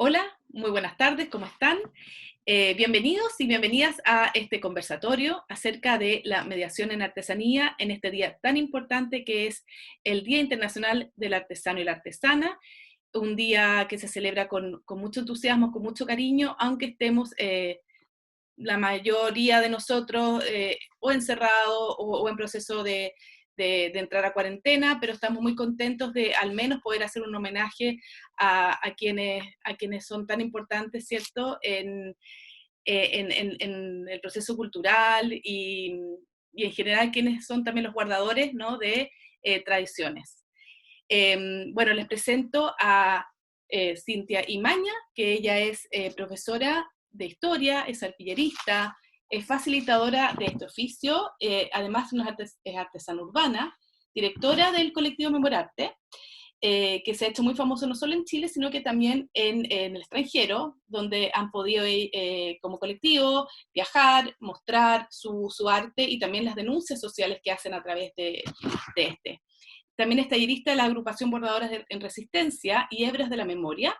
Hola, muy buenas tardes, ¿cómo están? Bienvenidos y bienvenidas a este conversatorio acerca de la mediación en artesanía en este día tan importante que es el Día Internacional del Artesano y la Artesana, un día que se celebra con mucho entusiasmo, con mucho cariño, aunque estemos la mayoría de nosotros o encerrados o en proceso de entrar a cuarentena, pero estamos muy contentos de al menos poder hacer un homenaje a quienes son tan importantes, ¿cierto?, en el proceso cultural y en general quienes son también los guardadores, ¿no?, de tradiciones. Bueno, les presento a Cintia Imaña, que ella es profesora de historia, es artillerista, es facilitadora de este oficio, además es artesana urbana, directora del colectivo Memorarte, que se ha hecho muy famoso no solo en Chile, sino que también en el extranjero, donde han podido como colectivo viajar, mostrar su arte y también las denuncias sociales que hacen a través de este. También es tallerista de la agrupación Bordadoras en Resistencia y Hebras de la Memoria,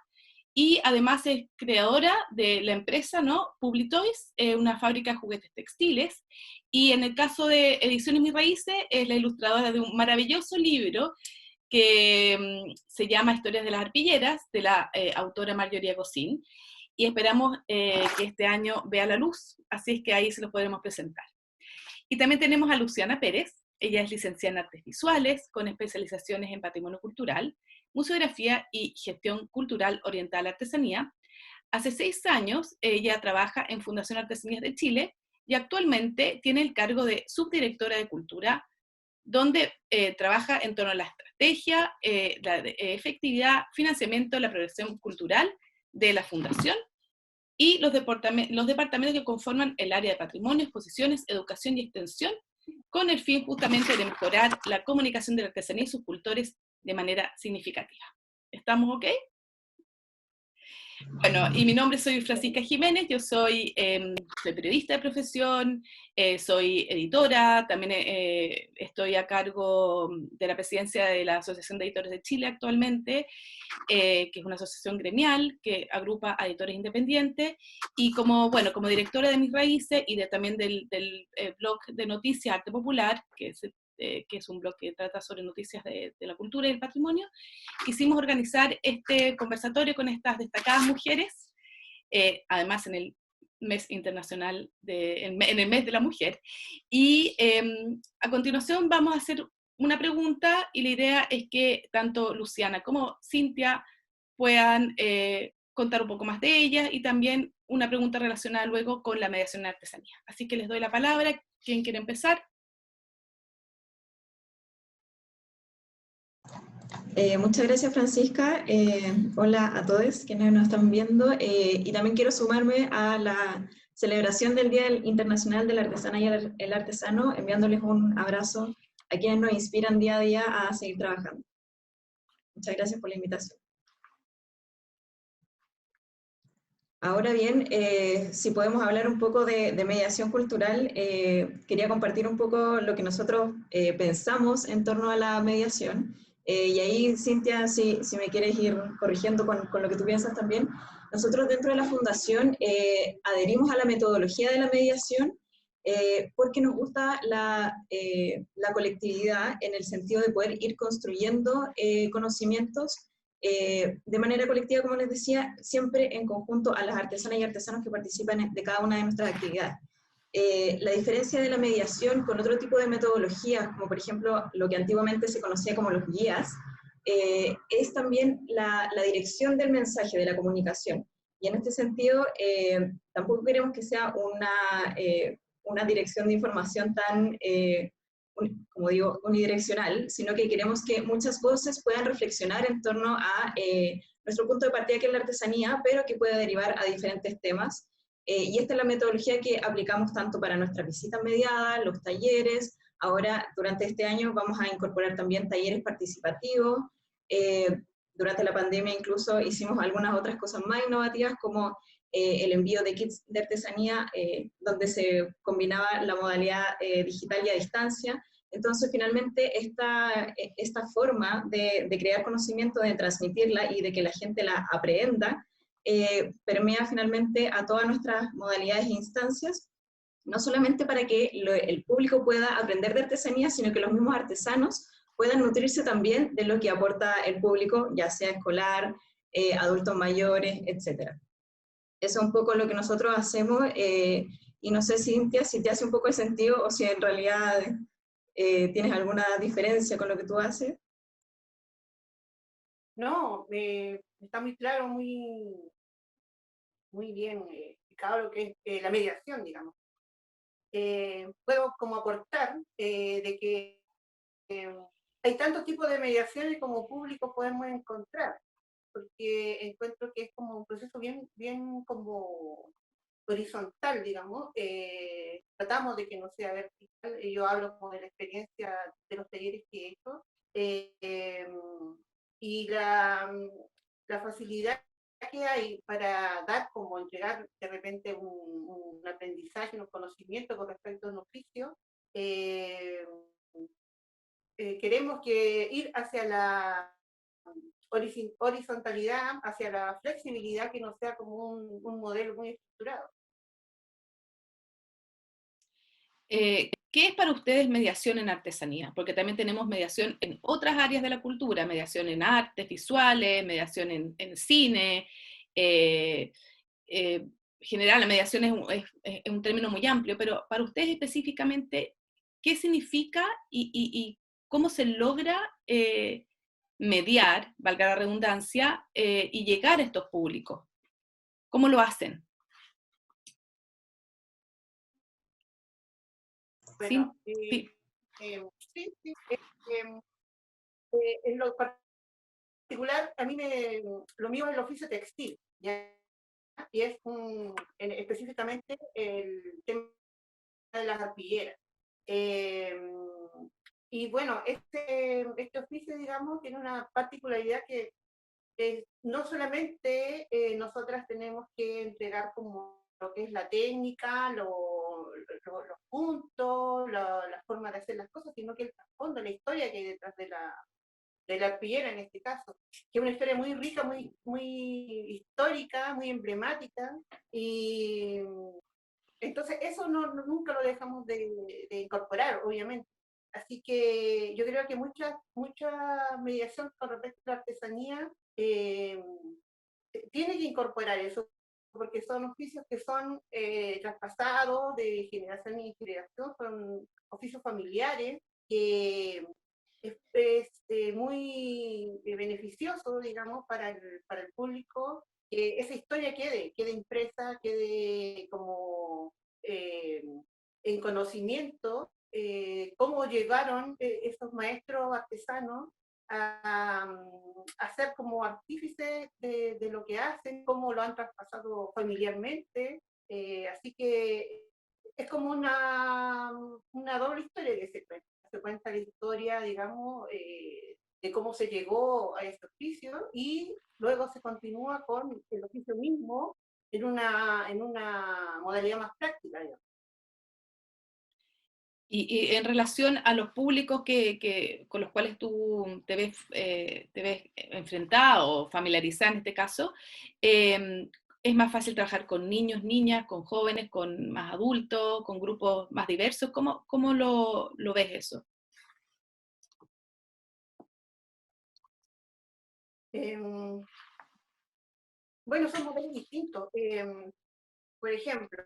y además es creadora de la empresa, ¿no?, Publitoys, una fábrica de juguetes textiles, y en el caso de Ediciones Mis Raíces es la ilustradora de un maravilloso libro que se llama Historias de las Arpilleras, de la autora Marjorie Gossin, y esperamos que este año vea la luz, así es que ahí se los podremos presentar. Y también tenemos a Luciana Pérez. Ella es licenciada en Artes Visuales, con especializaciones en Patrimonio Cultural, Museografía y Gestión Cultural Oriental Artesanía. Hace 6 años ella trabaja en Fundación Artesanías de Chile y actualmente tiene el cargo de subdirectora de Cultura, donde trabaja en torno a la estrategia, la efectividad, financiamiento, la progresión cultural de la Fundación y los departamentos que conforman el área de patrimonio, exposiciones, educación y extensión, con el fin justamente de mejorar la comunicación de la artesanía y sus cultores de manera significativa. ¿Estamos ok? Bueno, y mi nombre soy Francisca Jiménez, yo soy periodista de profesión, soy editora, también estoy a cargo de la presidencia de la Asociación de Editores de Chile actualmente, que es una asociación gremial que agrupa a editores independientes, y como directora de Mis Raíces y también del blog de noticias Arte Popular, que es un blog que trata sobre noticias de la cultura y el patrimonio, quisimos organizar este conversatorio con estas destacadas mujeres, además en el mes internacional, en el mes de la mujer, y a continuación vamos a hacer una pregunta, y la idea es que tanto Luciana como Cintia puedan contar un poco más de ellas, y también una pregunta relacionada luego con la mediación en artesanía. Así que les doy la palabra. ¿Quién quiere empezar? Muchas gracias, Francisca. Hola a todos quienes nos están viendo, y también quiero sumarme a la celebración del Día Internacional de la Artesana y el Artesano, enviándoles un abrazo a quienes nos inspiran día a día a seguir trabajando. Muchas gracias por la invitación. Ahora bien, si podemos hablar un poco de mediación cultural, quería compartir un poco lo que nosotros pensamos en torno a la mediación. Y ahí, Cintia, si me quieres ir corrigiendo con lo que tú piensas también, nosotros dentro de la Fundación adherimos a la metodología de la mediación porque nos gusta la colectividad en el sentido de poder ir construyendo conocimientos de manera colectiva, como les decía, siempre en conjunto a las artesanas y artesanos que participan de cada una de nuestras actividades. La diferencia de la mediación con otro tipo de metodologías, como por ejemplo lo que antiguamente se conocía como los guías, es también la dirección del mensaje, de la comunicación. Y en este sentido, tampoco queremos que sea una dirección de información tan como digo, unidireccional, sino que queremos que muchas voces puedan reflexionar en torno a nuestro punto de partida, que es la artesanía, pero que pueda derivar a diferentes temas. Y esta es la metodología que aplicamos tanto para nuestras visitas mediadas, los talleres. Ahora, durante este año, vamos a incorporar también talleres participativos. Durante la pandemia incluso hicimos algunas otras cosas más innovativas, como el envío de kits de artesanía, donde se combinaba la modalidad digital y a distancia. Entonces, finalmente, esta forma de crear conocimiento, de transmitirla y de que la gente la aprenda, permea finalmente a todas nuestras modalidades e instancias, no solamente para que el público pueda aprender de artesanía, sino que los mismos artesanos puedan nutrirse también de lo que aporta el público, ya sea escolar, adultos mayores, etc. Eso es un poco lo que nosotros hacemos, y no sé, Cintia, si te hace un poco de sentido o si en realidad tienes alguna diferencia con lo que tú haces. No, está muy claro, muy bien explicado lo que es la mediación, digamos. Puedo como aportar de que hay tantos tipos de mediaciones como público podemos encontrar, porque encuentro que es como un proceso bien como horizontal, digamos. Tratamos de que no sea vertical. Yo hablo como de la experiencia de los talleres que he hecho. Y la facilidad que hay para dar, como entregar de repente un aprendizaje, un conocimiento con respecto a un oficio, queremos que ir hacia la horizontalidad, hacia la flexibilidad, que no sea como un modelo muy estructurado. ¿Qué es para ustedes mediación en artesanía? Porque también tenemos mediación en otras áreas de la cultura, mediación en artes visuales, mediación en cine. Eh, en general, la mediación es un término muy amplio, pero para ustedes específicamente, ¿qué significa y cómo se logra mediar, valga la redundancia, y llegar a estos públicos? ¿Cómo lo hacen? Bueno, Sí. sí, en lo particular, a mí lo mío es el oficio textil, ¿ya? Y es específicamente el tema de las arpilleras. Eh, y bueno, este oficio, digamos, tiene una particularidad que no solamente nosotras tenemos que entregar como lo que es la técnica, los puntos, la forma de hacer las cosas, sino que el trasfondo, la historia que hay detrás de la arpillera en este caso, que es una historia muy rica, muy histórica, muy emblemática, y entonces eso nunca lo dejamos de incorporar, obviamente. Así que yo creo que mucha mediación con respecto a la artesanía tiene que incorporar eso, porque son oficios que son traspasados de generación en generación, son oficios familiares que es muy beneficioso, digamos, para el público, que esa historia quede impresa, quede como en conocimiento, cómo llegaron esos maestros artesanos a ser como artífices de lo que hacen, cómo lo han traspasado familiarmente. Así que es como una doble historia que se cuenta. Se cuenta la historia, digamos, de cómo se llegó a este oficio y luego se continúa con el oficio mismo en una modalidad más práctica, digamos. Y en relación a los públicos con los cuales tú te ves enfrentado o familiarizada en este caso, ¿es más fácil trabajar con niños, niñas, con jóvenes, con más adultos, con grupos más diversos? ¿Cómo lo ves eso? Bueno, son modelos distintos. Por ejemplo,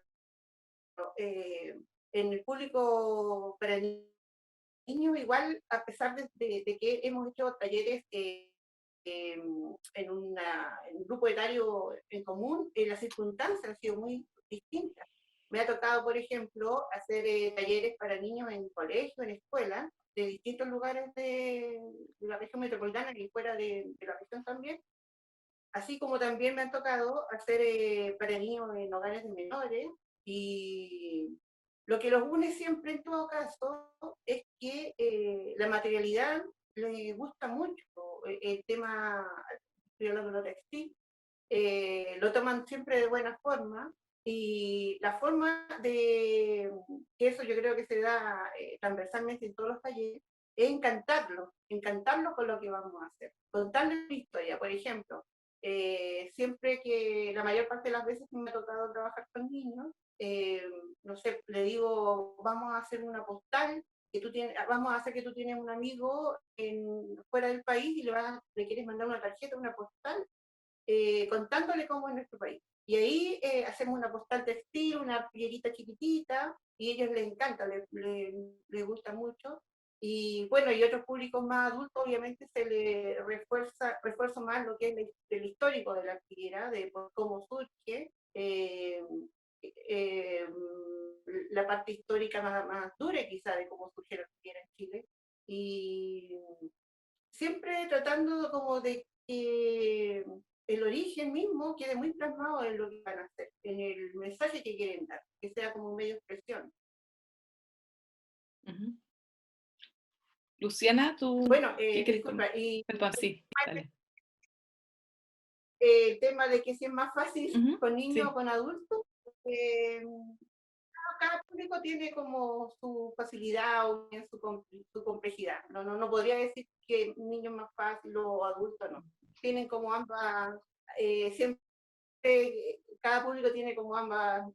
en el público para niños, igual, a pesar de que hemos hecho talleres en un grupo etario en común, las circunstancias han sido muy distintas. Me ha tocado, por ejemplo, hacer talleres para niños en colegio, en escuela, de distintos lugares de la región metropolitana y fuera de la región también, así como también me han tocado hacer para niños en hogares de menores, y lo que los une siempre en todo caso es que la materialidad les gusta mucho, el tema, estoy hablando de lo textil, lo toman siempre de buena forma, y la forma de que eso yo creo que se da transversalmente en todos los talleres, es encantarlos con lo que vamos a hacer, contarles una historia. Por ejemplo, siempre que, la mayor parte de las veces que me ha tocado trabajar con niños, no sé, le digo, vamos a hacer una postal, que tú tienes, vamos a hacer que tú tienes un amigo fuera del país y le quieres mandar una tarjeta, una postal, contándole cómo es nuestro país. Y ahí hacemos una postal textil, una pillerita chiquitita, y a ellos les encanta, les gusta mucho. Y bueno, y otros públicos más adultos, obviamente se le refuerza más lo que es el histórico de la arpillera, de cómo surge, eh, la parte histórica más dura quizá de cómo surge la arpillera en Chile. Y siempre tratando como de que el origen mismo quede muy plasmado en lo que van a hacer, en el mensaje que quieren dar, que sea como un medio de expresión. Ujú. Luciana, ¿tú Bueno, qué quieres disculpa, comentar? y Perdón, sí, dale. el tema de que si es más fácil Ujú, con niños o sí. con adultos, eh, cada público tiene como su facilidad o bien su complejidad. No podría decir que niño es más fácil o adulto, no. Tienen como ambas, siempre cada público tiene como ambas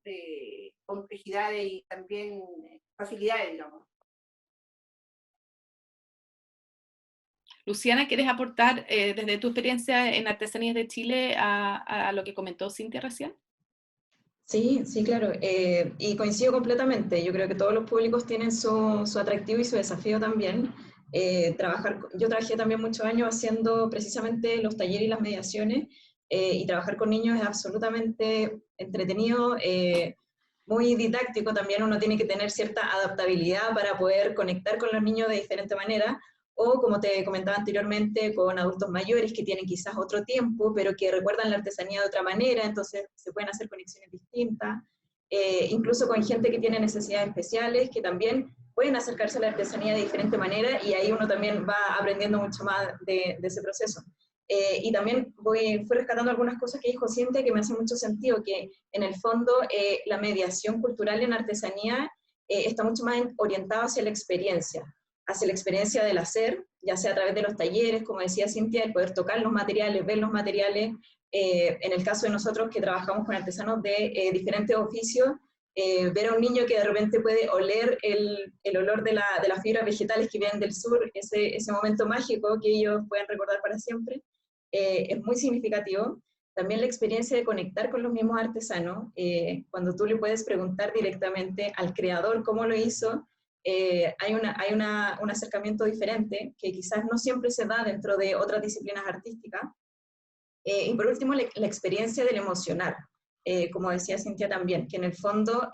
complejidades y también facilidades, digamos. Luciana, ¿quieres aportar desde tu experiencia en Artesanías de Chile a lo que comentó Cintia recién? Sí, sí, claro. Y coincido completamente. Yo creo que todos los públicos tienen su atractivo y su desafío también. Yo trabajé también muchos años haciendo precisamente los talleres y las mediaciones, y trabajar con niños es absolutamente entretenido, muy didáctico también. Uno tiene que tener cierta adaptabilidad para poder conectar con los niños de diferente manera, o como te comentaba anteriormente, con adultos mayores que tienen quizás otro tiempo, pero que recuerdan la artesanía de otra manera, entonces se pueden hacer conexiones distintas, incluso con gente que tiene necesidades especiales, que también pueden acercarse a la artesanía de diferente manera, y ahí uno también va aprendiendo mucho más de ese proceso. Y también fui rescatando algunas cosas que dijo Cintia que me hacen mucho sentido, que en el fondo la mediación cultural en artesanía está mucho más orientada hacia la experiencia del hacer, ya sea a través de los talleres, como decía Cintia, el poder tocar los materiales, ver los materiales. En el caso de nosotros que trabajamos con artesanos de diferentes oficios, ver a un niño que de repente puede oler el olor de las fibras vegetales que vienen del sur, ese momento mágico que ellos pueden recordar para siempre, es muy significativo. También la experiencia de conectar con los mismos artesanos, cuando tú le puedes preguntar directamente al creador cómo lo hizo, hay un acercamiento diferente que quizás no siempre se da dentro de otras disciplinas artísticas. Y por último, la experiencia del emocionar, como decía Cintia también, que en el fondo,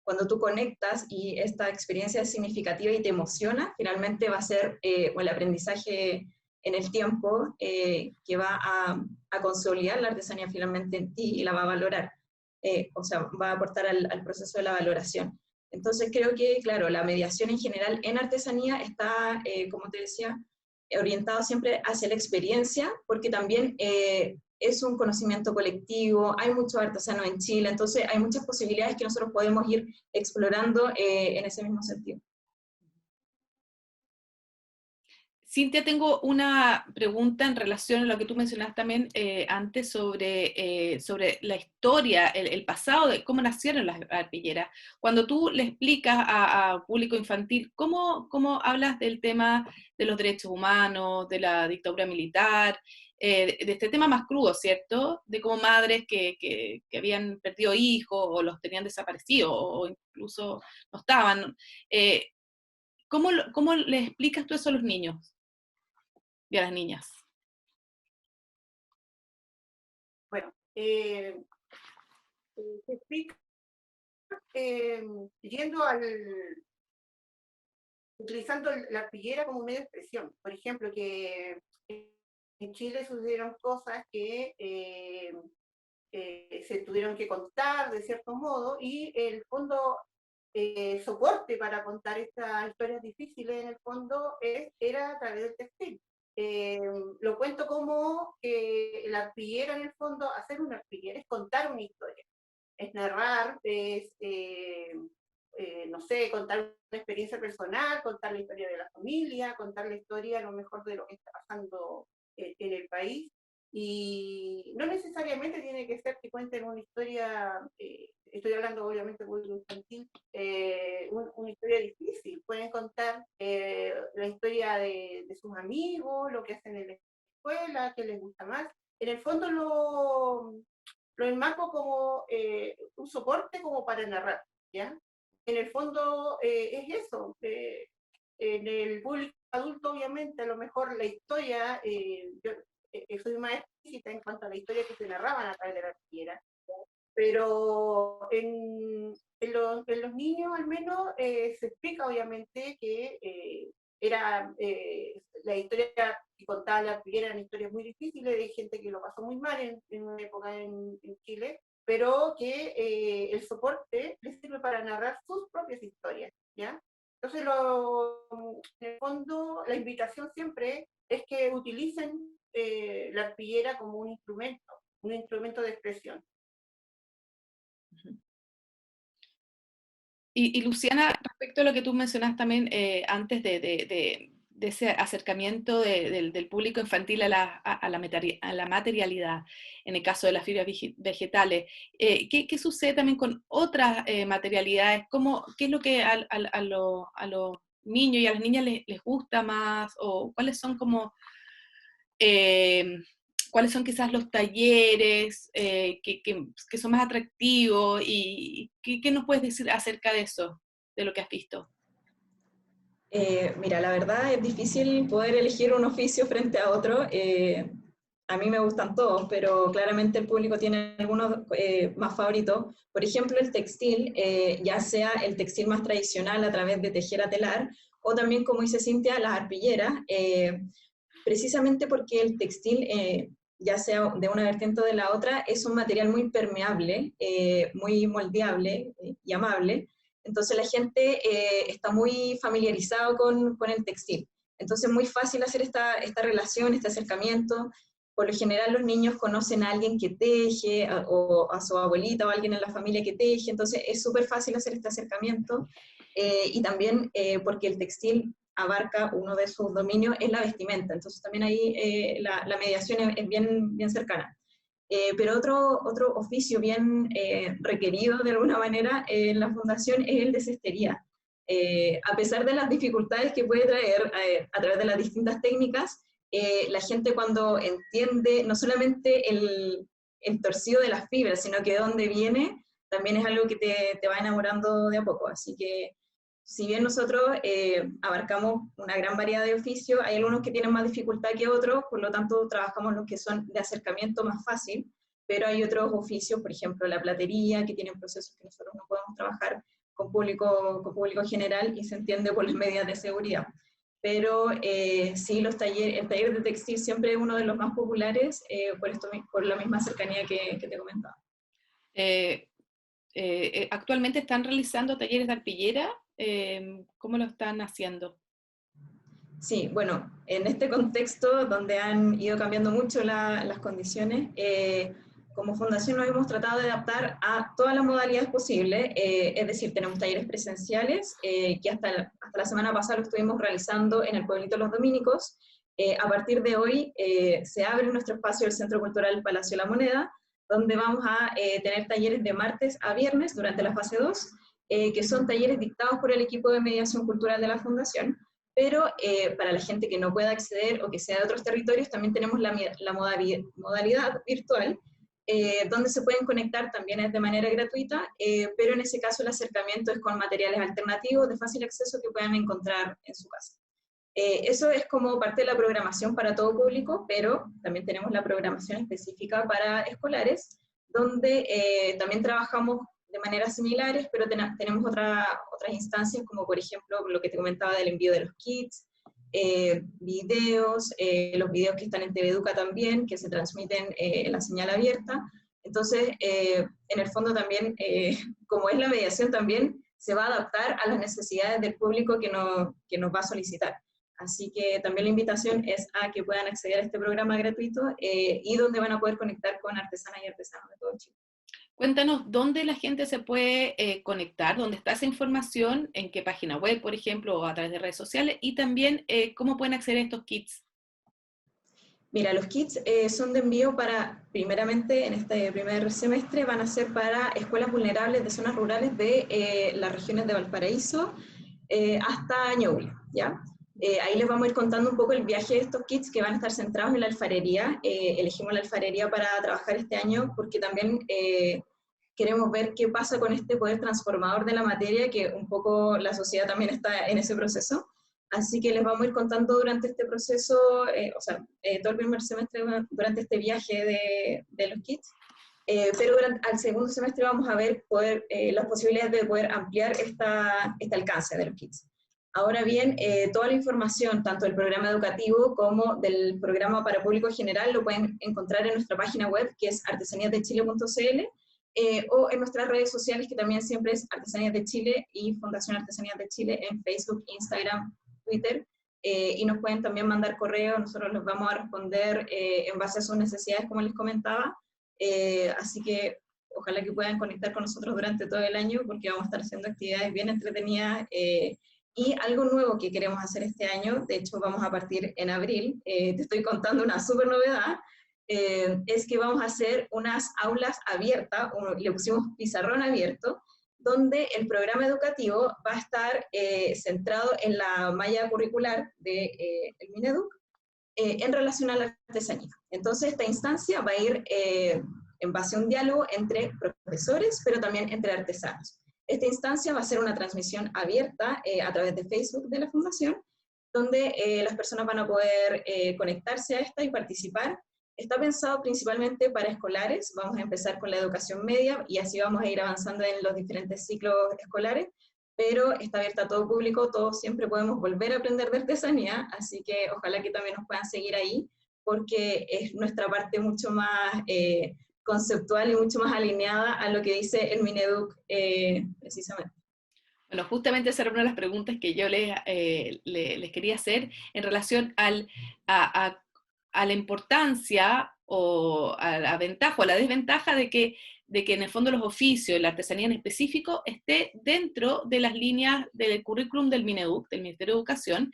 cuando tú conectas y esta experiencia es significativa y te emociona, finalmente va a ser el aprendizaje en el tiempo que va a consolidar la artesanía finalmente en ti y la va a valorar, o sea, va a aportar al proceso de la valoración. Entonces creo que, claro, la mediación en general en artesanía está, como te decía, orientado siempre hacia la experiencia, porque también es un conocimiento colectivo, hay muchos artesanos en Chile, entonces hay muchas posibilidades que nosotros podemos ir explorando en ese mismo sentido. Cintia, tengo una pregunta en relación a lo que tú mencionaste también antes sobre la historia, el pasado de cómo nacieron las arpilleras. Cuando tú le explicas a público infantil, ¿cómo hablas del tema de los derechos humanos, de la dictadura militar, de este tema más crudo, ¿cierto? De cómo madres que habían perdido hijos o los tenían desaparecidos o incluso no estaban. ¿Cómo les explicas tú eso a los niños y a las niñas? Bueno, se explica yendo utilizando la arpillera como medio de expresión. Por ejemplo, que en Chile sucedieron cosas que se tuvieron que contar de cierto modo, y el fondo soporte para contar estas historias difíciles en el fondo era a través del textil. Lo cuento como que la arpillera en el fondo, hacer una arpillera es contar una historia, es narrar, no sé, contar una experiencia personal, contar la historia de la familia, contar la historia a lo mejor de lo que está pasando en el país. Y no necesariamente tiene que ser que cuenten una historia, estoy hablando obviamente de infantil, una historia difícil. Pueden contar la historia de sus amigos, lo que hacen en la escuela, qué les gusta más. En el fondo lo enmarco como un soporte como para narrar, ¿ya? En el fondo es eso. En el público adulto, obviamente, a lo mejor la historia, yo soy más explícita en cuanto a la historia que se narraban a través de la arpillera, pero en los niños al menos se explica obviamente que era la historia que contaba la arpillera, eran historias muy difíciles de gente que lo pasó muy mal en una época en Chile, pero que el soporte les sirve para narrar sus propias historias, ¿ya? Entonces, en el fondo, la invitación siempre es que utilicen la arpillera como un instrumento de expresión. Y Luciana, respecto a lo que tú mencionas también antes de ese acercamiento del público infantil a la materialidad, en el caso de las fibras vegetales, ¿qué sucede también con otras materialidades? ¿Qué es lo que a los niños y a las niñas les gusta más? ¿O cuáles son eh, cuáles son quizás los talleres que son más atractivos? ¿Y qué nos puedes decir acerca de eso, de lo que has visto? Mira, la verdad es difícil poder elegir un oficio frente a otro. A mí me gustan todos, pero claramente el público tiene algunos más favoritos. Por ejemplo, el textil, ya sea el textil más tradicional a través de tejer a telar, o también, como dice Cintia, las arpilleras, precisamente porque el textil, ya sea de una vertiente o de la otra, es un material muy permeable, muy moldeable y amable. Entonces la gente está muy familiarizado con el textil. Entonces es muy fácil hacer esta relación, este acercamiento. Por lo general los niños conocen a alguien que teje, o a su abuelita o a alguien en la familia que teje, entonces es súper fácil hacer este acercamiento. Y también porque el textil abarca uno de sus dominios, es la vestimenta, entonces también ahí la mediación es bien, bien cercana. Pero otro oficio bien requerido de alguna manera en la fundación es el de cestería. A pesar de las dificultades que puede traer a través de las distintas técnicas, la gente cuando entiende no solamente el torcido de las fibras, sino que de dónde viene, también es algo que te va enamorando de a poco. Así que si bien nosotros abarcamos una gran variedad de oficios, hay algunos que tienen más dificultad que otros, por lo tanto trabajamos los que son de acercamiento más fácil, pero hay otros oficios, por ejemplo la platería, que tienen procesos que nosotros no podemos trabajar con público general y se entiende por las medidas de seguridad. Pero sí, el taller de textil siempre es uno de los más populares por la misma cercanía que te comentaba. ¿Actualmente están realizando talleres de arpillera? ¿Cómo lo están haciendo? Sí, bueno, en este contexto donde han ido cambiando mucho las condiciones, como fundación nos hemos tratado de adaptar a todas las modalidades posibles, es decir, tenemos talleres presenciales, que hasta la semana pasada lo estuvimos realizando en el Pueblito Los Dominicos. A partir de hoy se abre nuestro espacio del Centro Cultural Palacio de la Moneda, donde vamos a tener talleres de martes a viernes durante la fase 2, que son talleres dictados por el equipo de mediación cultural de la Fundación, pero para la gente que no pueda acceder o que sea de otros territorios, también tenemos la modalidad virtual, donde se pueden conectar también es de manera gratuita, pero en ese caso el acercamiento es con materiales alternativos de fácil acceso que puedan encontrar en su casa. Eso es como parte de la programación para todo público, pero también tenemos la programación específica para escolares, donde también trabajamos de maneras similares, pero tenemos otras instancias, como por ejemplo lo que te comentaba del envío de los kits, videos, los videos que están en TV Educa también, que se transmiten en la señal abierta. Entonces, en el fondo también, como es la mediación también, se va a adaptar a las necesidades del público que nos va a solicitar. Así que también la invitación es a que puedan acceder a este programa gratuito y donde van a poder conectar con artesanas y artesanos de todo Chile. Cuéntanos dónde la gente se puede conectar, dónde está esa información, en qué página web, por ejemplo, o a través de redes sociales, y también cómo pueden acceder a estos kits. Mira, los kits son de envío para, primeramente, en este primer semestre, van a ser para escuelas vulnerables de zonas rurales de las regiones de Valparaíso hasta Ñuble, ¿ya? Ahí les vamos a ir contando un poco el viaje de estos kits que van a estar centrados en la alfarería. Elegimos la alfarería para trabajar este año porque también queremos ver qué pasa con este poder transformador de la materia, que un poco la sociedad también está en ese proceso. Así que les vamos a ir contando durante este proceso, todo el primer semestre, durante este viaje de los kits. Pero al segundo semestre vamos a ver las posibilidades de poder ampliar este alcance de los kits. Ahora bien, toda la información, tanto del programa educativo como del programa para público general, lo pueden encontrar en nuestra página web, que es artesaniasdechile.cl, o en nuestras redes sociales, que también siempre es Artesanías de Chile y Fundación Artesanías de Chile en Facebook, Instagram, Twitter, y nos pueden también mandar correo, nosotros les vamos a responder en base a sus necesidades, como les comentaba, así que ojalá que puedan conectar con nosotros durante todo el año, porque vamos a estar haciendo actividades bien entretenidas, y algo nuevo que queremos hacer este año, de hecho vamos a partir en abril, te estoy contando una súper novedad, es que vamos a hacer unas aulas abiertas, le pusimos pizarrón abierto, donde el programa educativo va a estar centrado en la malla curricular del Mineduc en relación a la artesanía. Entonces esta instancia va a ir en base a un diálogo entre profesores, pero también entre artesanos. Esta instancia va a ser una transmisión abierta a través de Facebook de la Fundación, donde las personas van a poder conectarse a esta y participar. Está pensado principalmente para escolares, vamos a empezar con la educación media y así vamos a ir avanzando en los diferentes ciclos escolares, pero está abierta a todo público, todos siempre podemos volver a aprender de artesanía, así que ojalá que también nos puedan seguir ahí, porque es nuestra parte mucho más conceptual y mucho más alineada a lo que dice el Mineduc precisamente. Bueno, justamente esa era una de las preguntas que yo les quería hacer en relación a la importancia o a la ventaja o a la desventaja de que en el fondo los oficios, la artesanía en específico, esté dentro de las líneas del currículum del Mineduc, del Ministerio de Educación,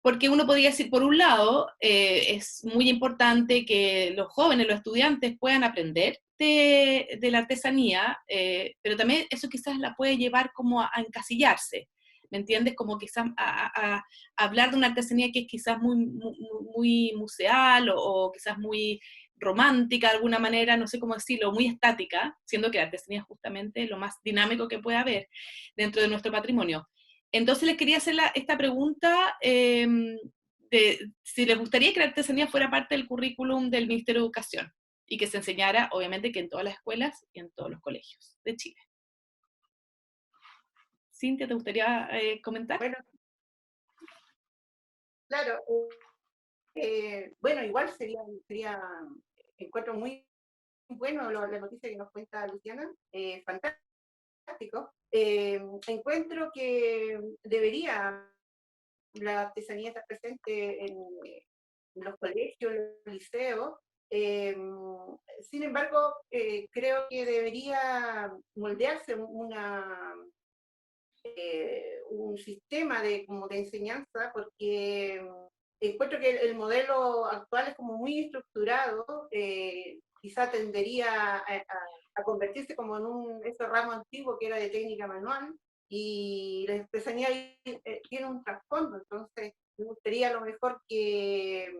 porque uno podría decir, por un lado, es muy importante que los jóvenes, los estudiantes puedan aprender de la artesanía, pero también eso quizás la puede llevar como a encasillarse, ¿me entiendes? Como quizás a hablar de una artesanía que es quizás muy museal o quizás muy romántica de alguna manera, no sé cómo decirlo, muy estática, siendo que la artesanía es justamente lo más dinámico que puede haber dentro de nuestro patrimonio. Entonces les quería hacer esta pregunta de si les gustaría que la artesanía fuera parte del currículum del Ministerio de Educación y que se enseñara, obviamente, que en todas las escuelas y en todos los colegios de Chile. Cintia, ¿te gustaría comentar? Bueno, claro, bueno, igual sería, encuentro muy bueno la noticia que nos cuenta Luciana, fantástico. Encuentro que debería la artesanía estar presente en los colegios, los liceos. Sin embargo, creo que debería moldearse un sistema como de enseñanza, porque encuentro que el modelo actual es como muy estructurado, quizá tendería a convertirse como en ese ramo antiguo que era de técnica manual, y la artesanía tiene un trasfondo, entonces me gustaría a lo mejor que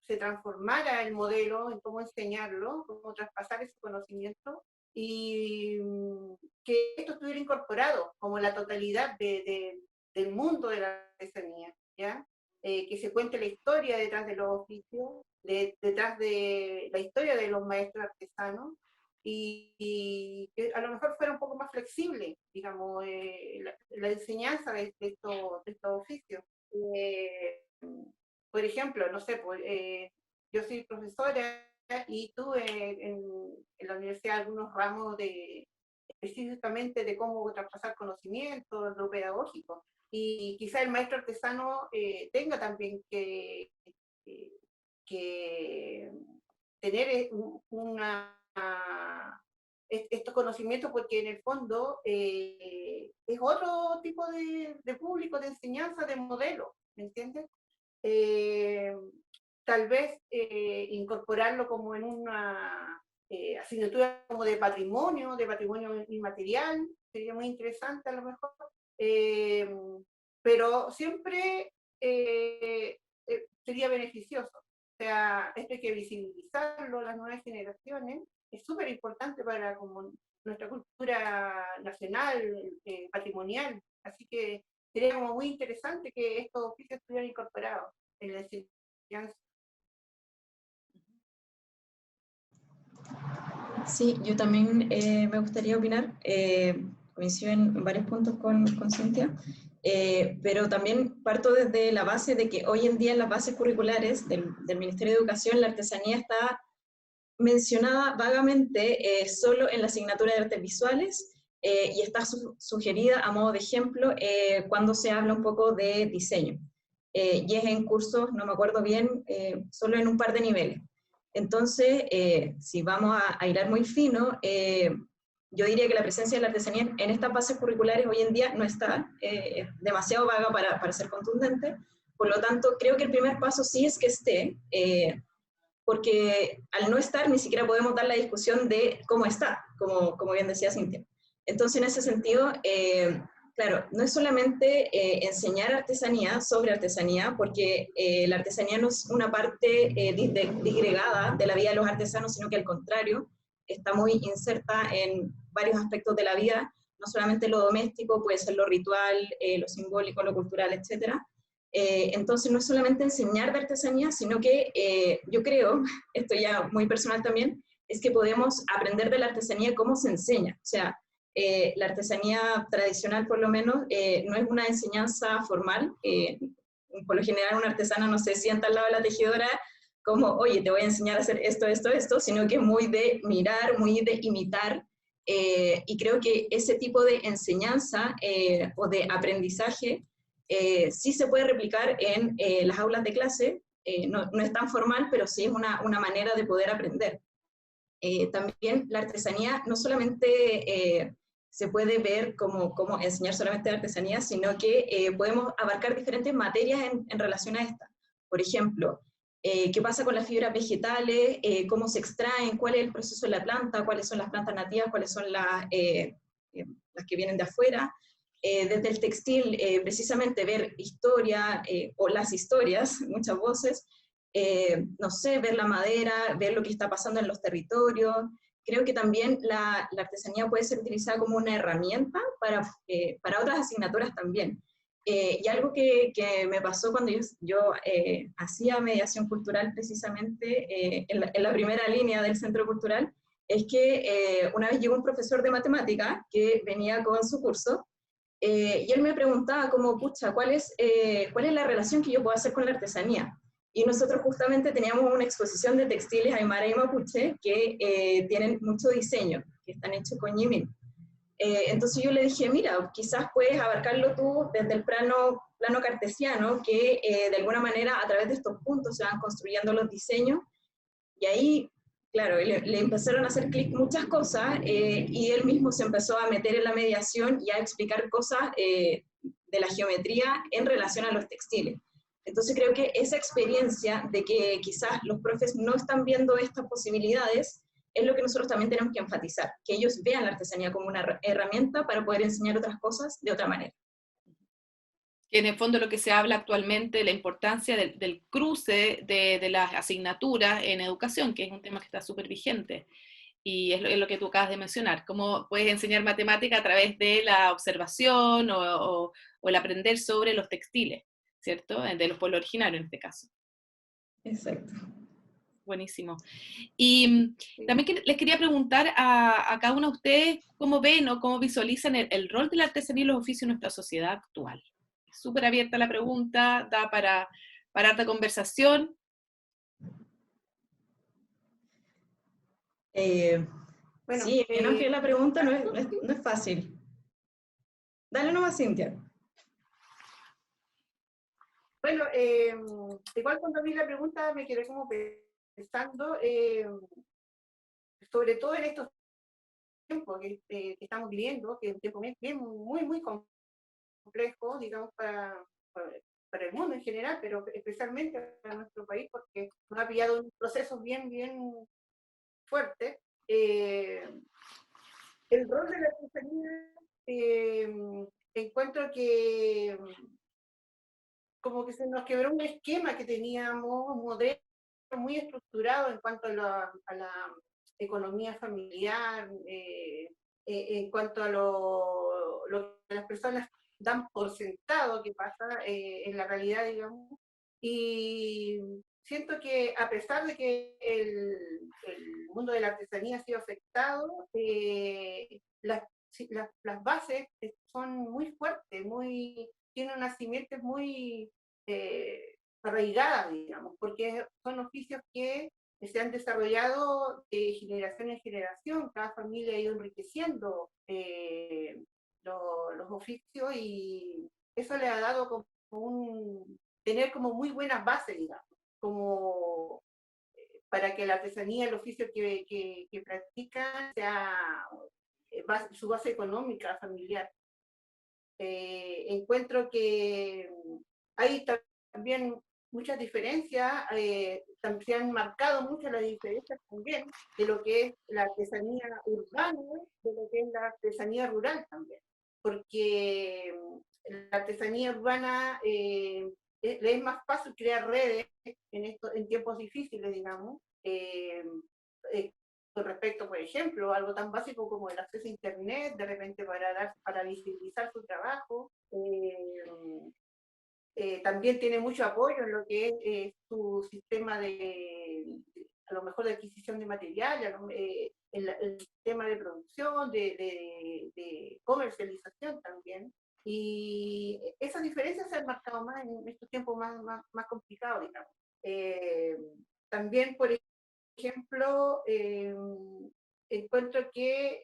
se transformara el modelo en cómo enseñarlo, cómo traspasar ese conocimiento, y que esto estuviera incorporado como la totalidad del mundo de la artesanía, ¿ya? Que se cuente la historia detrás de los oficios, detrás de la historia de los maestros artesanos, y que a lo mejor fuera un poco más flexible, digamos, la enseñanza de estos oficios. Por ejemplo, no sé, yo soy profesora y tuve en la universidad algunos ramos específicamente de cómo traspasar conocimiento, lo pedagógico. Y quizá el maestro artesano tenga también que tener estos conocimientos, porque en el fondo es otro tipo de público, de enseñanza, de modelo, ¿me entiendes? tal vez incorporarlo como en una asignatura como de patrimonio inmaterial, sería muy interesante a lo mejor, pero siempre sería beneficioso. O sea, esto hay que visibilizarlo, las nuevas generaciones, es súper importante para como nuestra cultura nacional, patrimonial, así que sería como muy interesante que estos oficios estuvieran incorporados en la enseñanza. Sí, yo también me gustaría opinar, coincido en varios puntos con Cintia, pero también parto desde la base de que hoy en día en las bases curriculares del Ministerio de Educación la artesanía está mencionada vagamente solo en la asignatura de artes visuales y está sugerida a modo de ejemplo cuando se habla un poco de diseño. Y es en cursos, no me acuerdo bien, solo en un par de niveles. Entonces, si vamos a hilar muy fino, yo diría que la presencia de la artesanía en estas bases curriculares hoy en día no está, es demasiado vaga para ser contundente. Por lo tanto, creo que el primer paso sí es que esté, porque al no estar ni siquiera podemos dar la discusión de cómo está, como bien decía Cintia. Entonces, en ese sentido, claro, no es solamente enseñar artesanía sobre artesanía, porque la artesanía no es una parte disgregada de la vida de los artesanos, sino que al contrario, está muy inserta en varios aspectos de la vida, no solamente lo doméstico, puede ser lo ritual, lo simbólico, lo cultural, etcétera. Entonces no es solamente enseñar de artesanía, sino que yo creo, esto ya muy personal también, es que podemos aprender de la artesanía cómo se enseña. O sea, la artesanía tradicional por lo menos no es una enseñanza formal. Por lo general una artesana no se sienta al lado de la tejedora como, oye, te voy a enseñar a hacer esto, esto, esto, sino que es muy de mirar, muy de imitar. Y creo que ese tipo de enseñanza o de aprendizaje sí se puede replicar en las aulas de clase, no es tan formal, pero sí es una manera de poder aprender. También la artesanía no solamente se puede ver como enseñar solamente artesanía, sino que podemos abarcar diferentes materias en relación a esta. Por ejemplo, qué pasa con las fibras vegetales, cómo se extraen, cuál es el proceso de la planta, cuáles son las plantas nativas, cuáles son las que vienen de afuera. Desde el textil, precisamente ver historia o las historias, muchas voces, no sé, ver la madera, ver lo que está pasando en los territorios. Creo que también la artesanía puede ser utilizada como una herramienta para otras asignaturas también. Y algo que me pasó cuando yo hacía mediación cultural precisamente en la primera línea del centro cultural, es que una vez llegó un profesor de matemática que venía con su curso y él me preguntaba como, pucha, ¿cuál es la relación que yo puedo hacer con la artesanía? Y nosotros justamente teníamos una exposición de textiles aymara y mapuche que tienen mucho diseño, que están hechos con Yimin. Entonces yo le dije, mira, quizás puedes abarcarlo tú desde el plano cartesiano, que de alguna manera a través de estos puntos se van construyendo los diseños, y ahí, claro, le empezaron a hacer clic muchas cosas, y él mismo se empezó a meter en la mediación y a explicar cosas de la geometría en relación a los textiles. Entonces creo que esa experiencia de que quizás los profes no están viendo estas posibilidades es lo que nosotros también tenemos que enfatizar, que ellos vean la artesanía como una herramienta para poder enseñar otras cosas de otra manera. Que en el fondo lo que se habla actualmente, la importancia del cruce de las asignaturas en educación, que es un tema que está súper vigente. Y es lo que tú acabas de mencionar, cómo puedes enseñar matemática a través de la observación o el aprender sobre los textiles, ¿cierto? De los pueblos originarios en este caso. Exacto. Buenísimo. Y también les quería preguntar a cada uno de ustedes cómo ven o cómo visualizan el rol de la artesanía y los oficios en nuestra sociedad actual. Es súper abierta la pregunta, da para harta conversación. Bueno, Sí, bien amplia la pregunta, no es fácil. Dale nomás, Cintia. bueno igual cuando vi la pregunta me quedé como pensando, sobre todo en estos tiempos que estamos viviendo, que es un tiempo muy complejo, digamos, para el mundo en general, pero especialmente para nuestro país, porque ha pillado un proceso bien, bien fuerte. El rol de la artesanía, encuentro que como que se nos quebró un esquema que teníamos, un modelo muy estructurado en cuanto a la economía familiar, en cuanto a lo que las personas dan por sentado que pasa en la realidad, digamos. Y siento que a pesar de que el mundo de la artesanía ha sido afectado, las bases son muy fuertes, tienen unas simientes muy arraigadas, digamos, porque son oficios que se han desarrollado de generación en generación, cada familia ha ido enriqueciendo los oficios y eso le ha dado como tener como muy buenas bases, digamos, como para que la artesanía, el oficio que practican, sea su base económica familiar. Encuentro que hay también muchas diferencias, se han marcado muchas las diferencias también de lo que es la artesanía urbana, de lo que es la artesanía rural también, porque la artesanía urbana le es más fácil crear redes en tiempos difíciles, digamos, con respecto, por ejemplo, a algo tan básico como el acceso a Internet, de repente para visibilizar su trabajo. También tiene mucho apoyo en lo que es su sistema a lo mejor de adquisición de material, el sistema de producción, de comercialización también. Y esas diferencias se han marcado más en estos tiempos más complicados, digamos. También, por ejemplo, encuentro que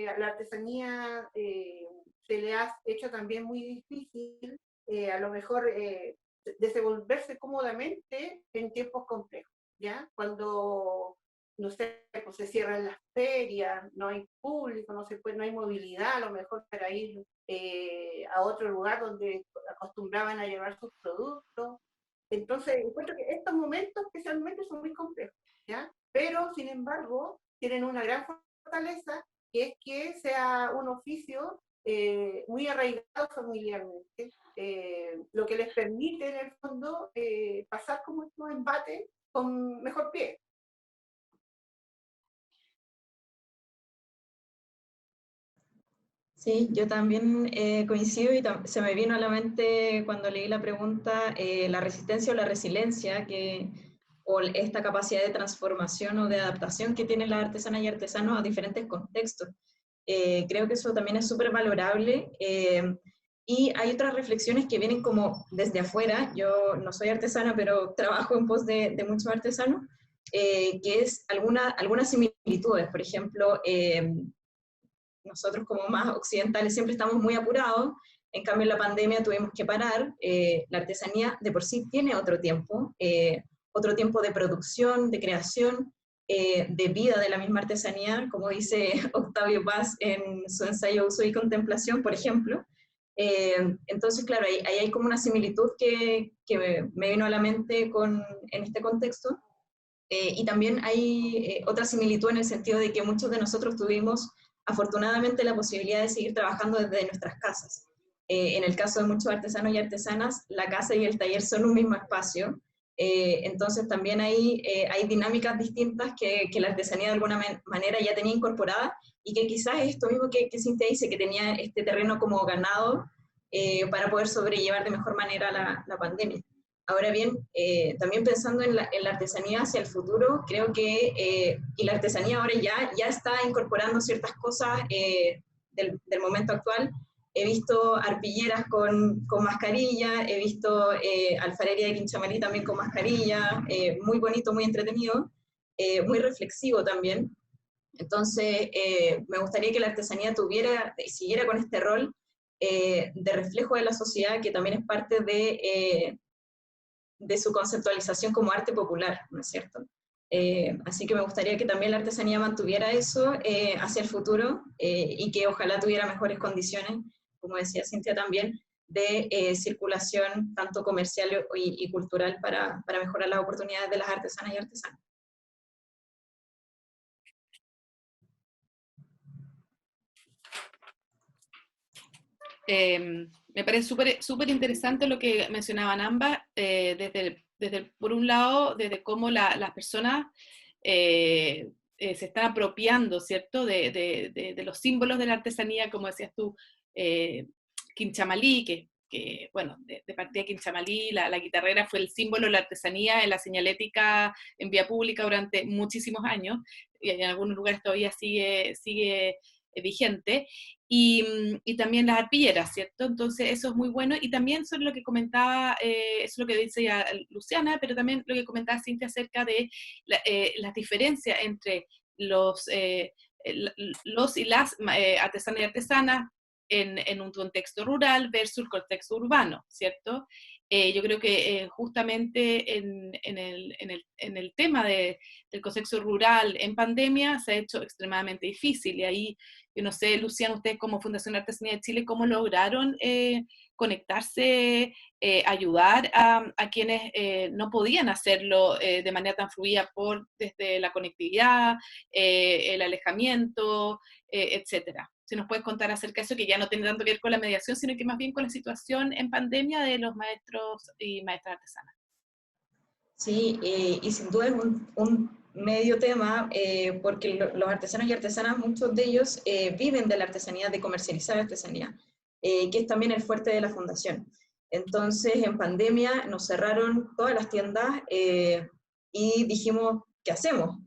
a la artesanía se le ha hecho también muy difícil a lo mejor desenvolverse cómodamente en tiempos complejos, ¿ya? Cuando, no sé, pues se cierran las ferias, no hay público, no hay movilidad, a lo mejor para ir a otro lugar donde acostumbraban a llevar sus productos. Entonces, encuentro que estos momentos especialmente son muy complejos, ¿ya? Pero, sin embargo, tienen una gran fortaleza, que es que sea un oficio muy arraigado familiarmente, lo que les permite, en el fondo, pasar como estos embates con mejor pie. Sí, yo también coincido y se me vino a la mente cuando leí la pregunta la resistencia o la resiliencia o esta capacidad de transformación o de adaptación que tienen las artesanas y artesanos a diferentes contextos. Creo que eso también es súper valorable y hay otras reflexiones que vienen como desde afuera. Yo no soy artesana, pero trabajo en pos de muchos artesanos, que es algunas similitudes. Por ejemplo, nosotros como más occidentales siempre estamos muy apurados, en cambio en la pandemia tuvimos que parar, la artesanía de por sí tiene otro tiempo de producción, de creación, de vida de la misma artesanía, como dice Octavio Paz en su ensayo Uso y Contemplación, por ejemplo. Entonces, claro, ahí hay como una similitud que me vino a la mente en este contexto, y también hay otra similitud en el sentido de que muchos de nosotros tuvimos afortunadamente la posibilidad de seguir trabajando desde nuestras casas. En el caso de muchos artesanos y artesanas, la casa y el taller son un mismo espacio, entonces también hay dinámicas distintas que la artesanía de alguna manera ya tenía incorporada y que quizás es esto mismo que Cintia dice, que tenía este terreno como ganado para poder sobrellevar de mejor manera la pandemia. Ahora bien, también pensando en la artesanía hacia el futuro, creo que y la artesanía ahora ya está incorporando ciertas cosas del momento actual. He visto arpilleras con mascarilla, he visto alfarería de Quinchamalí también con mascarilla, muy bonito, muy entretenido, muy reflexivo también. Entonces, me gustaría que la artesanía siguiera con este rol de reflejo de la sociedad, que también es parte de su conceptualización como arte popular, ¿no es cierto? Así que me gustaría que también la artesanía mantuviera eso hacia el futuro y que ojalá tuviera mejores condiciones, como decía Cintia también, de circulación tanto comercial y cultural para mejorar las oportunidades de las artesanas y artesanos. Me parece súper interesante lo que mencionaban ambas, por un lado, desde cómo las personas se están apropiando, ¿cierto?, de los símbolos de la artesanía, como decías tú, Quinchamalí, bueno, de partida Quinchamalí, la guitarrera fue el símbolo de la artesanía en la señalética en vía pública durante muchísimos años, y en algunos lugares todavía sigue vigente, y también las arpilleras, ¿cierto? Entonces eso es muy bueno, y también sobre lo que comentaba, eso es lo que dice ya Luciana, pero también lo que comentaba Cintia acerca de las diferencias entre los y las artesanas y artesanas en un contexto rural versus el contexto urbano, ¿cierto? Yo creo que justamente en el tema del contexto rural en pandemia se ha hecho extremadamente difícil, y ahí, yo no sé, Luciana, ustedes como Fundación Artesanía de Chile, ¿cómo lograron conectarse, ayudar a quienes no podían hacerlo de manera tan fluida desde la conectividad, el alejamiento, etcétera? Si nos puedes contar acerca de eso, que ya no tiene tanto que ver con la mediación, sino que más bien con la situación en pandemia de los maestros y maestras artesanas. Sí, y sin duda es un medio tema, porque los artesanos y artesanas, muchos de ellos viven de la artesanía, de comercializar artesanía, que es también el fuerte de la fundación. Entonces, en pandemia nos cerraron todas las tiendas y dijimos, ¿qué hacemos?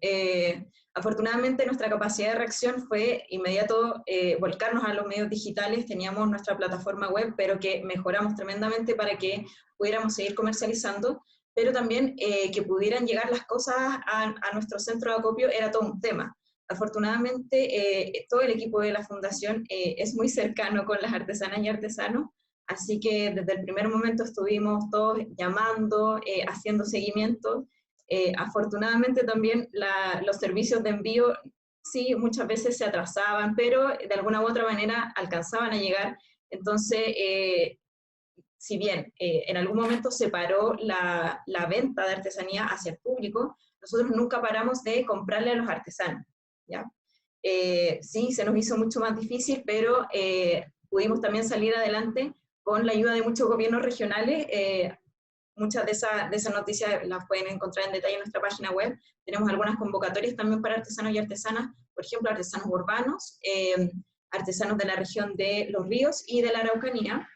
Afortunadamente, nuestra capacidad de reacción fue inmediato volcarnos a los medios digitales. Teníamos nuestra plataforma web, pero que mejoramos tremendamente para que pudiéramos seguir comercializando, pero también que pudieran llegar las cosas a nuestro centro de acopio era todo un tema. Afortunadamente, todo el equipo de la Fundación es muy cercano con las artesanas y artesanos, así que desde el primer momento estuvimos todos llamando, haciendo seguimiento. Afortunadamente también los servicios de envío sí muchas veces se atrasaban, pero de alguna u otra manera alcanzaban a llegar. Entonces, si bien en algún momento se paró la venta de artesanía hacia el público, nosotros nunca paramos de comprarle a los artesanos, ¿ya? Sí, se nos hizo mucho más difícil, pero pudimos también salir adelante con la ayuda de muchos gobiernos regionales. Muchas de esas noticias las pueden encontrar en detalle en nuestra página web. Tenemos algunas convocatorias también para artesanos y artesanas, por ejemplo, artesanos urbanos, artesanos de la región de Los Ríos y de la Araucanía,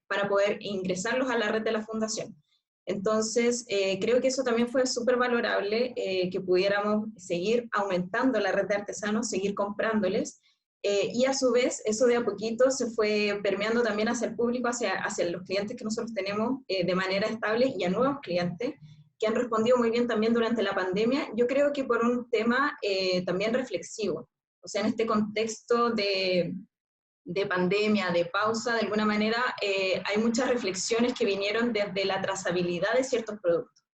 para poder ingresarlos a la red de la Fundación. Entonces, creo que eso también fue súper valorable, que pudiéramos seguir aumentando la red de artesanos, seguir comprándoles, y a su vez, eso de a poquito se fue permeando también hacia el público, hacia los clientes que nosotros tenemos de manera estable, y a nuevos clientes que han respondido muy bien también durante la pandemia. Yo creo que por un tema también reflexivo, o sea, en este contexto de pandemia, de pausa, de alguna manera, hay muchas reflexiones que vinieron desde la trazabilidad de ciertos productos,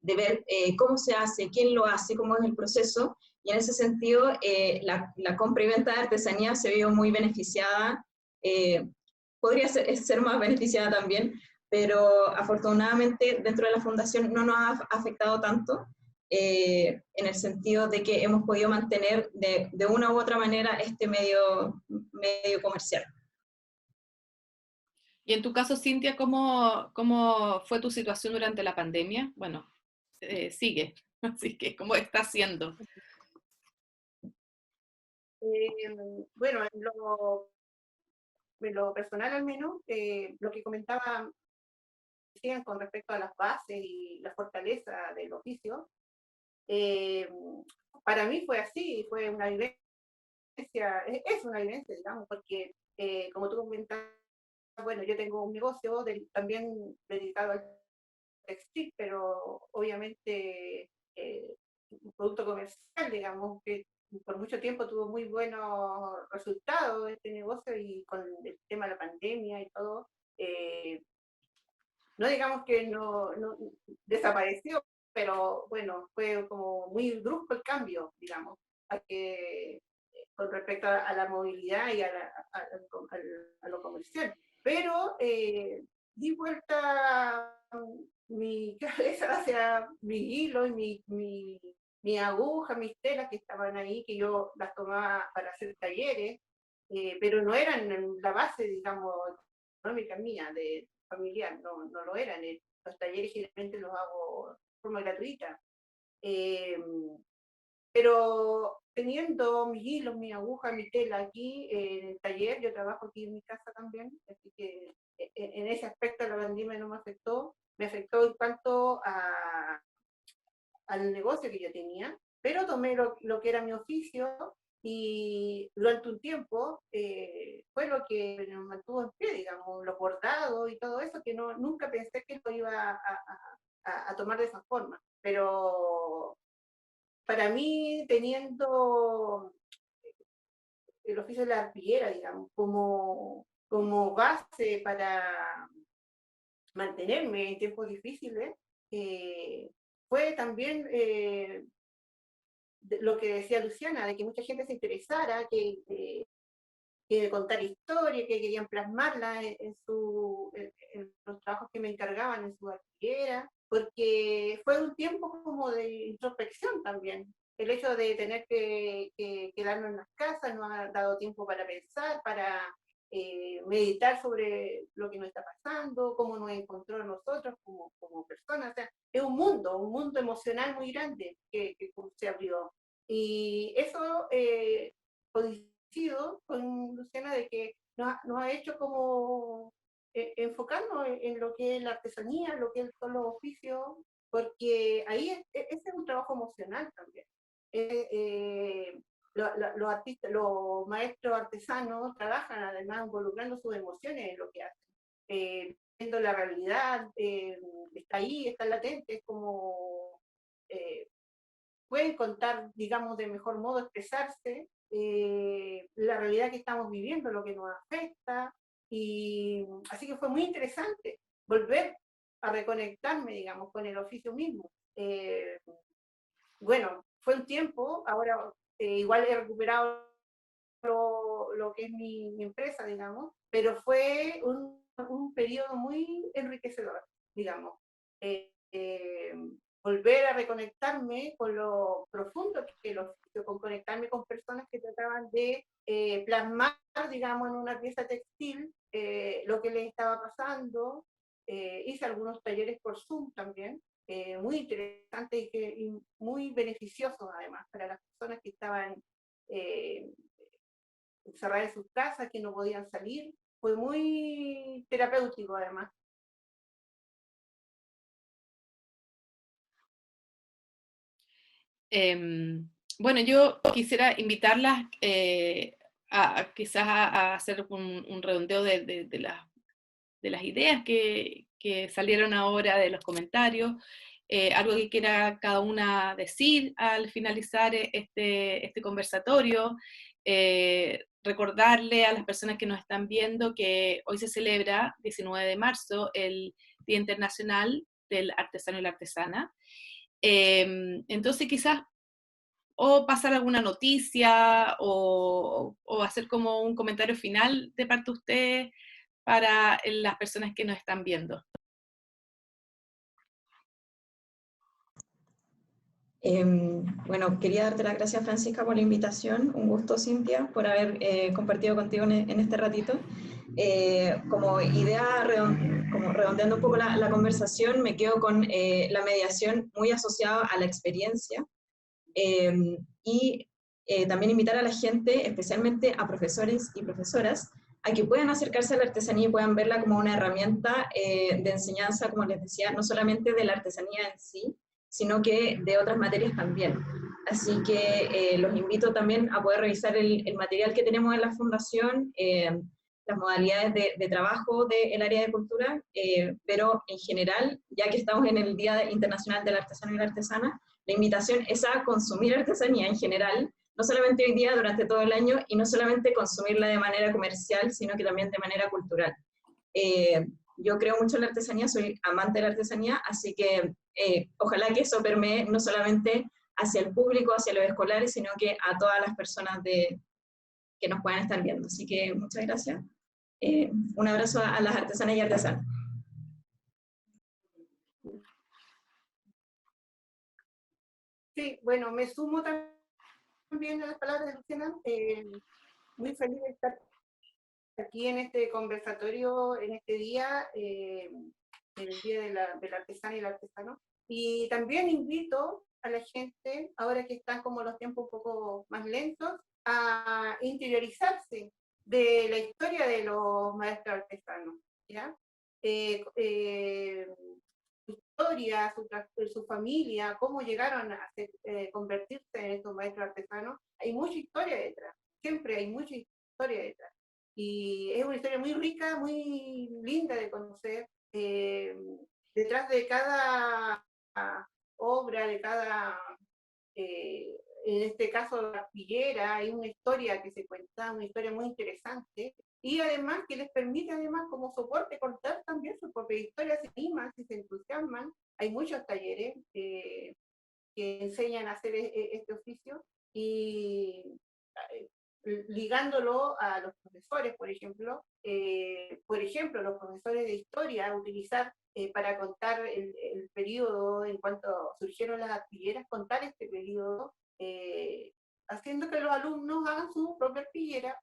de ver cómo se hace, quién lo hace, cómo es el proceso, y en ese sentido la compra y venta de artesanía se vio muy beneficiada, podría ser más beneficiada también, pero afortunadamente dentro de la Fundación no nos ha afectado tanto, en el sentido de que hemos podido mantener de una u otra manera este medio comercial. Y en tu caso, Cintia, ¿cómo fue tu situación durante la pandemia? Bueno, sigue, así que ¿cómo está siendo? Bueno, en lo personal al menos, lo que comentaba con respecto a las bases y la fortaleza del oficio, para mí fue así, fue una vivencia, es una vivencia, digamos, porque como tú comentabas, bueno, yo tengo un negocio también dedicado al textil, pero obviamente un producto comercial, digamos, que por mucho tiempo tuvo muy buenos resultados este negocio, y con el tema de la pandemia y todo, no digamos que no desapareció, pero bueno, fue como muy brusco el cambio, digamos, con respecto a la movilidad y a lo comercial. pero di vuelta mi cabeza hacia mi hilo y mi aguja, mis telas que estaban ahí, que yo las tomaba para hacer talleres, pero no eran la base, digamos, económica mía, de familiar, no lo eran. Los talleres generalmente los hago de forma gratuita. Pero teniendo mis hilos, mi aguja, mi tela aquí en el taller, yo trabajo aquí en mi casa también, así que en ese aspecto la pandemia no me afectó en cuanto al negocio que yo tenía, pero tomé lo que era mi oficio y durante un tiempo fue lo que nos mantuvo en pie, digamos, los bordados y todo eso, que nunca pensé que lo iba a tomar de esa forma, pero para mí, teniendo el oficio de la arpillera, digamos, como base para mantenerme en tiempos difíciles, fue también lo que decía Luciana, de que mucha gente se interesara, que contar historias, que querían plasmarla en los trabajos que me encargaban en su arpillera, porque fue un tiempo como de introspección también. El hecho de tener que quedarnos en las casas nos ha dado tiempo para pensar, para meditar sobre lo que nos está pasando, cómo nos encontró a nosotros como personas. O sea, es un mundo emocional muy grande que se abrió. Y eso coincido con Luciana de que nos ha hecho como enfocarnos en lo que es la artesanía, lo que son los oficios, porque ahí ese es un trabajo emocional también. Los artistas, los maestros artesanos trabajan además involucrando sus emociones en lo que hacen, viendo la realidad, está ahí, está latente, es como pueden contar, digamos, de mejor modo, expresarse la realidad que estamos viviendo, lo que nos afecta, y así que fue muy interesante volver a reconectarme, digamos, con el oficio mismo. Bueno, fue un tiempo, ahora igual he recuperado lo que es mi empresa, digamos, pero fue un periodo muy enriquecedor, digamos. Eh, volver a reconectarme con lo profundo que lo con conectarme con personas que trataban de plasmar, digamos, en una pieza textil lo que les estaba pasando. Hice algunos talleres por Zoom también, muy interesantes y muy beneficiosos además para las personas que estaban encerradas en sus casas, que no podían salir. Fue muy terapéutico además. Bueno, yo quisiera invitarlas quizás a hacer un redondeo de las ideas que salieron ahora de los comentarios, algo que quiera cada una decir al finalizar este conversatorio, recordarle a las personas que nos están viendo que hoy se celebra, 19 de marzo, el Día Internacional del Artesano y la Artesana. Entonces quizás o pasar alguna noticia o hacer como un comentario final de parte de ustedes para las personas que nos están viendo. Bueno, quería darte las gracias, Francisca, por la invitación. Un gusto, Cintia, por haber compartido contigo en este ratito. Como idea, como redondeando un poco la conversación, me quedo con la mediación muy asociada a la experiencia y también invitar a la gente, especialmente a profesores y profesoras, a que puedan acercarse a la artesanía y puedan verla como una herramienta de enseñanza, como les decía, no solamente de la artesanía en sí, sino que de otras materias también. Así que los invito también a poder revisar el material que tenemos en la Fundación, las modalidades de trabajo del área de cultura, pero en general, ya que estamos en el Día Internacional del Artesano y la Artesana, la invitación es a consumir artesanía en general, no solamente hoy día, durante todo el año, y no solamente consumirla de manera comercial, sino que también de manera cultural. Yo creo mucho en la artesanía, soy amante de la artesanía, así que ojalá que eso permee no solamente hacia el público, hacia los escolares, sino que a todas las personas que nos puedan estar viendo. Así que muchas gracias. Un abrazo a las artesanas y artesanos. Sí, bueno, me sumo también a las palabras de Luciana. Muy feliz de estar aquí en este conversatorio, en este día, el Día de la Artesana y el Artesano. Y también invito a la gente, ahora que están como los tiempos un poco más lentos, a interiorizarse de la historia de los maestros artesanos, ¿ya? Su historia, su familia, cómo llegaron a convertirse en estos maestros artesanos. Hay mucha historia detrás, siempre hay mucha historia detrás. Y es una historia muy rica, muy linda de conocer. Detrás de cada obra, de cada, en este caso, la arpillera, hay una historia que se cuenta, una historia muy interesante, y además que les permite, además, como soporte, contar también su propia historia, se animan, si se entusiasman. Hay muchos talleres que enseñan a hacer este oficio, y ligándolo a los profesores, por ejemplo, los profesores de historia, utilizar para contar el periodo en cuanto surgieron las arpilleras, contar este periodo, haciendo que los alumnos hagan su propia arpillera,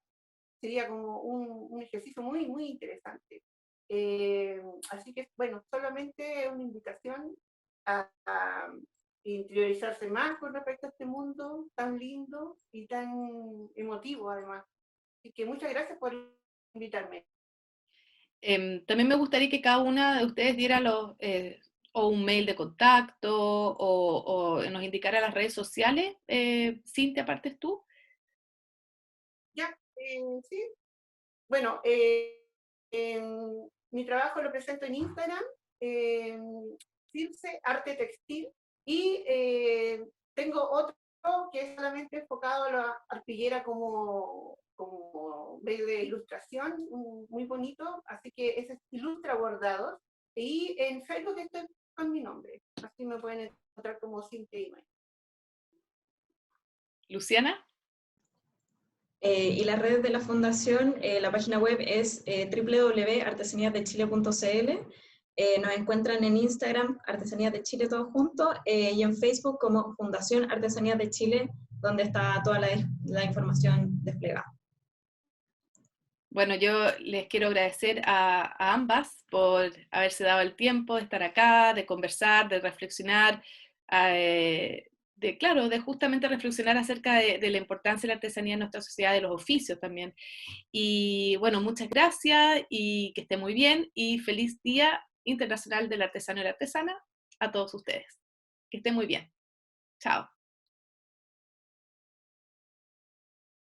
sería como un ejercicio muy, muy interesante. Así que, bueno, solamente una invitación a interiorizarse más con respecto a este mundo tan lindo y tan emotivo, además. Así que muchas gracias por invitarme. También me gustaría que cada una de ustedes diera o un mail de contacto o nos indicara las redes sociales. Cintia, ¿partes tú? Ya, sí. Bueno, mi trabajo lo presento en Instagram, Circe Arte Textil, y tengo otro que es solamente enfocado a la arpillera como medio de ilustración, muy bonito, así que ese es Ilustra Bordados, y en Facebook estoy con mi nombre, así me pueden encontrar como Cintia Imay. Luciana. Y las redes de la fundación, la página web es www.artesaniasdechile.cl. Nos encuentran en Instagram, Artesanías de Chile todo junto, y en Facebook como Fundación Artesanías de Chile, donde está toda la información desplegada. Bueno, yo les quiero agradecer a ambas por haberse dado el tiempo de estar acá, de conversar, de reflexionar, de justamente reflexionar acerca de la importancia de la artesanía en nuestra sociedad, de los oficios también. Y bueno, muchas gracias y que esté muy bien y feliz Día Internacional del Artesano y la Artesana a todos ustedes. Que esté muy bien. Chao.